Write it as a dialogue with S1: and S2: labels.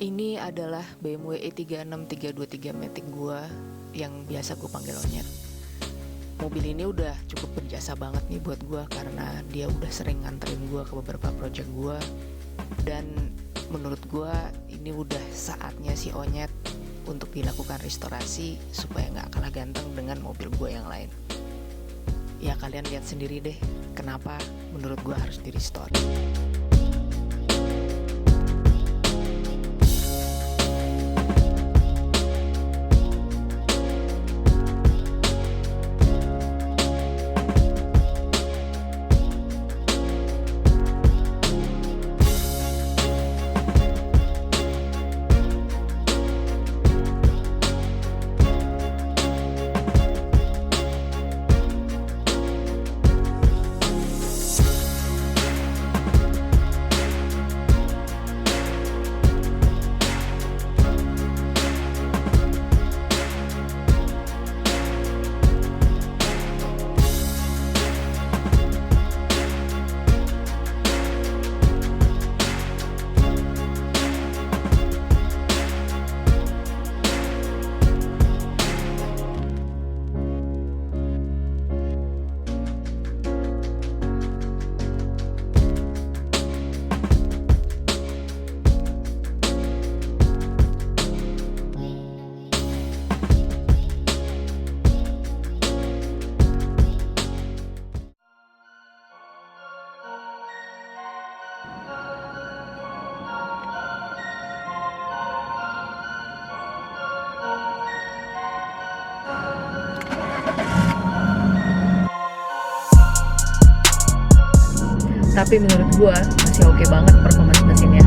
S1: Ini adalah BMW E36323 Matic gua yang biasa gue panggil Onyet. Mobil ini udah cukup berjasa banget nih buat gua karena dia udah sering nganterin gua ke beberapa project gua. Dan menurut gua ini udah saatnya si Onyet untuk dilakukan restorasi supaya nggak kalah ganteng dengan mobil gua yang lain. Ya kalian lihat sendiri deh kenapa menurut gua harus di restore.
S2: Tapi menurut gua masih oke banget performance mesinnya.